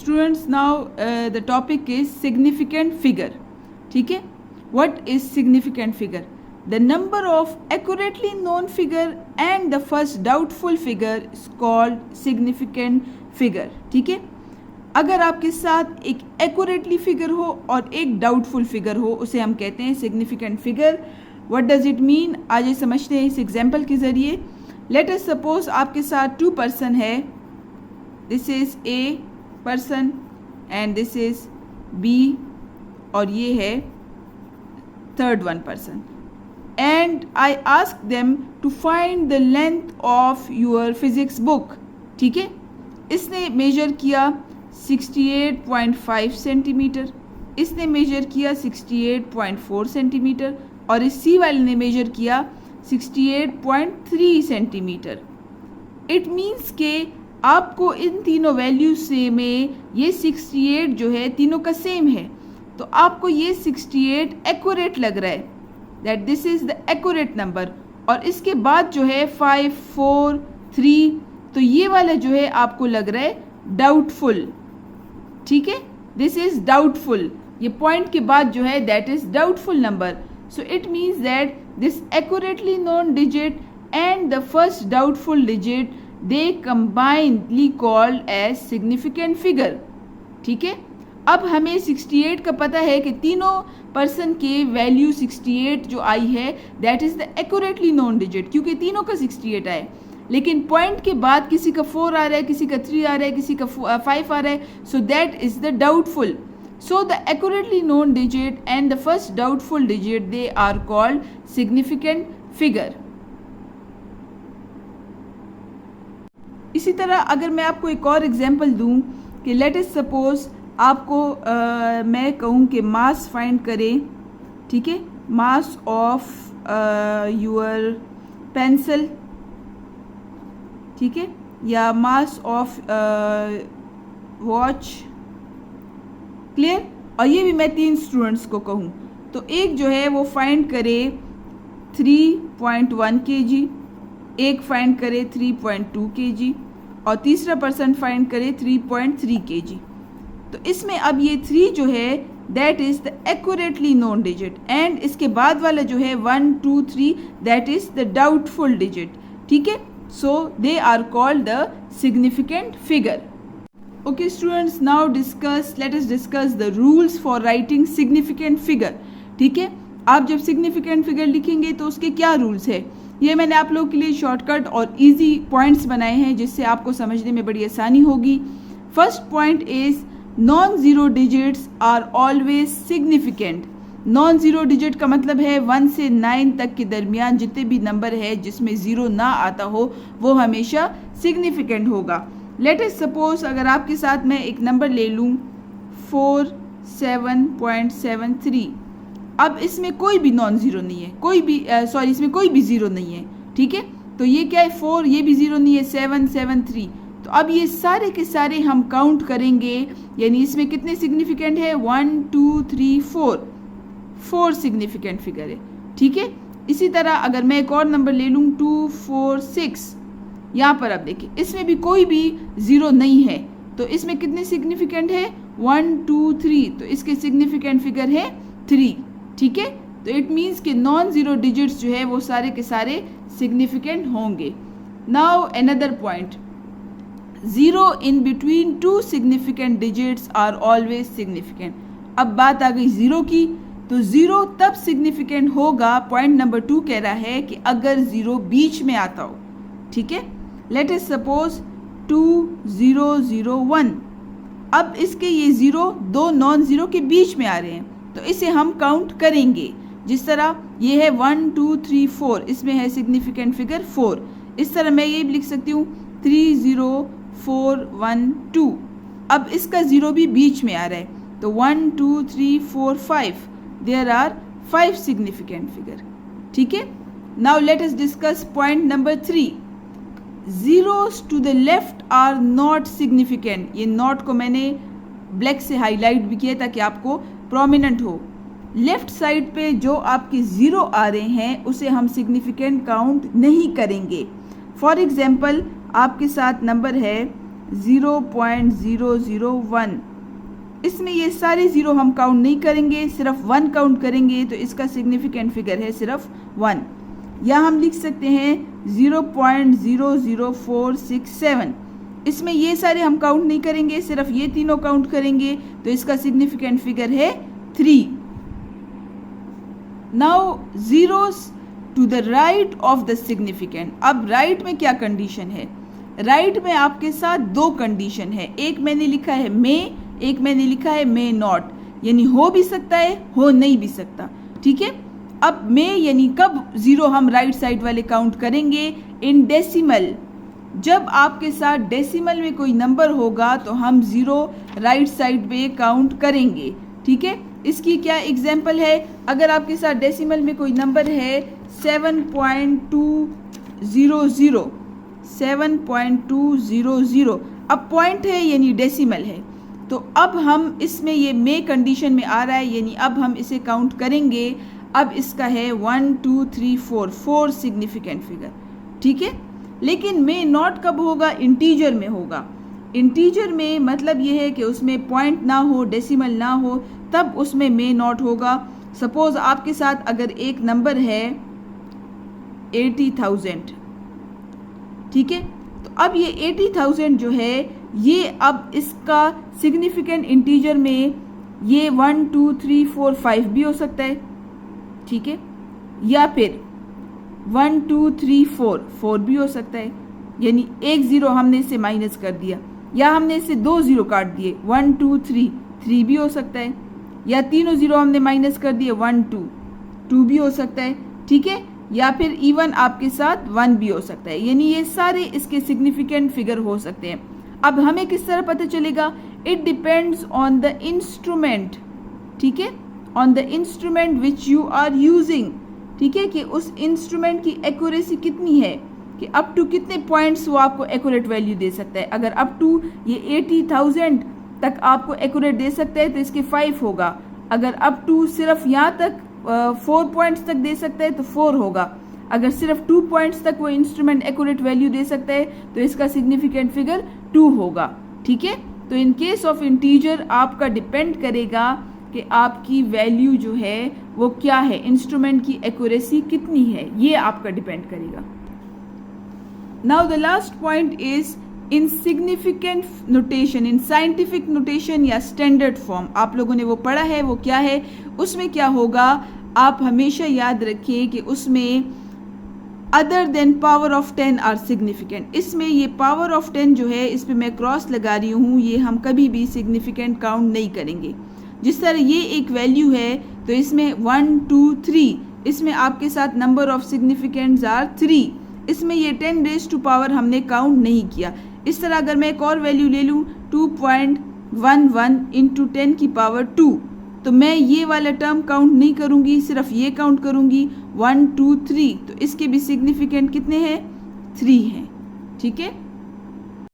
Students, now the topic is significant figure. ठीक है, what is significant figure? The number of accurately known figure and the first doubtful figure is called significant figure. ठीक है, अगर आपके साथ एक accurately figure हो और एक डाउटफुल फिगर हो, उसे हम कहते हैं significant figure. What does it mean? आज समझते हैं इस एग्जाम्पल के ज़रिए. लेट अस सपोज आपके साथ 2 पर्सन है. This is A person and this is B, और ये है third one person. And I ask them to find the length of your physics book. ठीक है, इसने मेजर किया 68.5 सेंटीमीटर, इसने मेजर किया 68.4 सेंटीमीटर, और इस सी वाले ने मेजर किया 68.3 सेंटीमीटर. इट मीन्स के आपको इन तीनों वैल्यूज से में ये 68 जो है तीनों का सेम है, तो आपको ये 68 एक्यूरेट लग रहा है, that this is the accurate number. और इसके बाद जो है 5, 4, 3, तो ये वाला जो है आपको लग रहा है डाउटफुल. ठीक है, दिस इज डाउटफुल. ये पॉइंट के बाद जो है that is doubtful number. So it means that this accurately known digit and the first doubtful digit they combinedly called as significant figure. ठीक है, अब हमें 68 का पता है कि तीनों पर्सन के वैल्यू 68 जो आई है that is the accurately known digit, क्योंकि तीनों का 68 आए. लेकिन पॉइंट के बाद किसी का 4 आ रहा है, किसी का 3 आ रहा है, किसी का 5 आ रहा है, so that is the doubtful. So the accurately known digit and the first doubtful digit they are called significant figure. इसी तरह अगर मैं आपको एक और एग्जांपल दूं कि लेट अस सपोज आपको मैं कहूं कि मास फाइंड करें. ठीक है, मास ऑफ योर पेंसिल. ठीक है, या मास ऑफ वॉच. क्लियर? और ये भी मैं 3 स्टूडेंट्स को कहूं, तो एक जो है वो फाइंड करे 3.1 kg, एक फाइंड करे 3.2 kg, और तीसरा पर्सन फाइंड करे 3.3 kg. तो इसमें अब ये 3 जो है that is the accurately known digit, and इसके बाद वाला जो है 1, 2, 3 that is the doubtful digit. ठीक है, so they are called the significant figure. Okay students, now let us discuss the rules for writing significant figure. ठीक है, आप जब सिग्निफिकेंट फिगर लिखेंगे तो उसके क्या रूल्स है, ये मैंने आप लोगों के लिए शॉर्टकट और इजी पॉइंट्स बनाए हैं जिससे आपको समझने में बड़ी आसानी होगी. First point is non zero digits are always significant. Non zero digit का मतलब है 1 से 9 तक के दरमियान जितने भी नंबर है जिसमें ज़ीरो ना आता हो वो हमेशा सिग्निफिकेंट होगा. लेट अस सपोज अगर आपके साथ मैं एक नंबर ले लूँ 47.73. अब इसमें कोई भी नॉन ज़ीरो नहीं है, कोई भी इसमें कोई भी ज़ीरो नहीं है. ठीक है, तो ये क्या है 4, ये भी ज़ीरो नहीं है, 7, 7, 3. तो अब ये सारे के सारे हम काउंट करेंगे, यानी इसमें कितने सिग्निफिकेंट है 1, 2, 3, 4 सिग्निफिकेंट फिगर है. ठीक है, इसी तरह अगर मैं एक और नंबर ले लूँ 2, 4, 6, यहाँ पर अब देखिए इसमें भी कोई भी ज़ीरो नहीं है, तो इसमें कितने सिग्निफिकेंट है 1, 2, 3, तो इसके सिग्निफिकेंट फिगर है 3. ठीक है, तो इट मीन्स कि नॉन ज़ीरो डिजिट्स जो है वो सारे के सारे सिग्निफिकेंट होंगे. Now another point, zero in between 2 significant digits are always significant. अब बात आ गई ज़ीरो की, तो ज़ीरो तब सिग्निफिकेंट होगा, पॉइंट नंबर 2 कह रहा है कि अगर ज़ीरो बीच में आता हो. ठीक है, लेट अस सपोज 2001. अब इसके ये ज़ीरो 2 नॉन ज़ीरो के बीच में आ रहे हैं, तो इसे हम काउंट करेंगे. जिस तरह ये है 1, 2, 3, 4, इसमें है सिग्निफिकेंट फिगर 4. इस तरह मैं ये भी लिख सकती हूँ 3, 0, 4, 1, 2. अब इसका ज़ीरो भी बीच में आ रहा है, तो 1, 2, 3, 4, 5, देयर आर 5 सिग्निफिकेंट फिगर. ठीक है, now let us discuss point number 3. Zeros to the left are not significant. ये नॉट को मैंने ब्लैक से हाईलाइट भी किया ताकि आपको प्रोमिनेंट हो. लेफ्ट साइड पे जो आपके ज़ीरो आ रहे हैं उसे हम सिग्निफिकेंट काउंट नहीं करेंगे. फॉर एग्जांपल आपके साथ नंबर है 0.001। इसमें ये सारे ज़ीरो हम काउंट नहीं करेंगे, सिर्फ 1 काउंट करेंगे, तो इसका सिग्निफिकेंट फिगर है सिर्फ 1। या हम लिख सकते हैं 0.00467। इसमें ये सारे हम काउंट नहीं करेंगे, सिर्फ ये तीनों काउंट करेंगे, तो इसका सिग्निफिकेंट फिगर है 3। Now zeros to the right of the significant. अब राइट में क्या कंडीशन है? राइट में आपके साथ दो कंडीशन है, एक मैंने लिखा है मे, एक मैंने लिखा है मे नॉट, यानी हो भी सकता है, हो नहीं भी सकता। ठीक है, अब मे यानी कब जीरो हम राइट साइड वाले काउंट करेंगे? In decimal. जब आपके साथ डेसिमल में कोई नंबर होगा तो हम जीरो राइट साइड पे काउंट करेंगे। ठीक है, इसकी क्या एग्जाम्पल है? अगर आपके साथ डेसिमल में कोई नंबर है 7.200, अब पॉइंट है यानी डेसिमल है, तो अब हम इसमें ये मे कंडीशन में आ रहा है, यानी अब हम इसे काउंट करेंगे। अब इसका है 1 2 3 4 सिग्निफिकेंट फिगर। ठीक है, लेकिन मे नॉट कब होगा? इंटीजर में होगा। इंटीजर में मतलब ये है कि उसमें पॉइंट ना हो, डेसिमल ना हो, तब उसमें मे नॉट होगा। सपोज आपके साथ अगर एक नंबर है 80,000, ठीक है, तो अब ये 80,000 जो है, ये अब इसका सिग्निफिकेंट इंटीजर में ये 1 2 3 4 5 भी हो सकता है। ठीक है, या फिर 1 2 3 4 भी हो सकता है, यानी एक ज़ीरो हमने इसे माइनस कर दिया, या हमने इसे 2 ज़ीरो काट दिए, 1 2 3 भी हो सकता है, या तीनों ज़ीरो हमने माइनस कर दिए, 1 2 भी हो सकता है। ठीक है, या फिर इवन आपके साथ 1 भी हो सकता है, यानी ये सारे इसके सिग्निफिकेंट फिगर हो सकते हैं। अब हमें किस तरह पता चलेगा? It depends on the instrument. ठीक है, on the instrument which you are using. ठीक है, कि उस इंस्ट्रूमेंट की एक्यूरेसी कितनी है, कि अप टू कितने पॉइंट्स वो आपको एक्यूरेट वैल्यू दे सकता है। अगर अप टू ये 80,000 तक आपको एक्यूरेट दे सकता है तो इसके 5 होगा। अगर अप टू सिर्फ यहाँ तक 4 पॉइंट्स तक दे सकता है तो 4 होगा। अगर सिर्फ 2 पॉइंट्स तक वो इंस्ट्रूमेंट एक्यूरेट वैल्यू दे सकता है तो इसका सिग्निफिकेंट फिगर 2 होगा। ठीक है, तो इन केस ऑफ इंटीजर आपका डिपेंड करेगा कि आपकी वैल्यू जो है वो क्या है, इंस्ट्रूमेंट की एक्यूरेसी कितनी है, ये आपका डिपेंड करेगा। Now the last point is in significant notation, in scientific notation या स्टैंडर्ड फॉर्म। आप लोगों ने वो पढ़ा है, वो क्या है, उसमें क्या होगा, आप हमेशा याद रखिए कि उसमें other than power of 10 are significant. इसमें ये पावर ऑफ 10 जो है, इस पर मैं क्रॉस लगा रही हूँ, ये हम कभी भी सिग्निफिकेंट काउंट नहीं करेंगे। जिस तरह ये एक वैल्यू है तो इसमें 1 2 3, इसमें आपके साथ नंबर ऑफ सिग्निफिकेंट्स आर 3, इसमें ये 10 रेज़ टू पावर हमने काउंट नहीं किया। इस तरह अगर मैं एक और वैल्यू ले लूँ 2.11 इंटू 10 की पावर 2, तो मैं ये वाला टर्म काउंट नहीं करूँगी, सिर्फ ये काउंट करूँगी 1 2 3, तो इसके भी सिग्निफिकेंट कितने हैं? 3 हैं। ठीक है।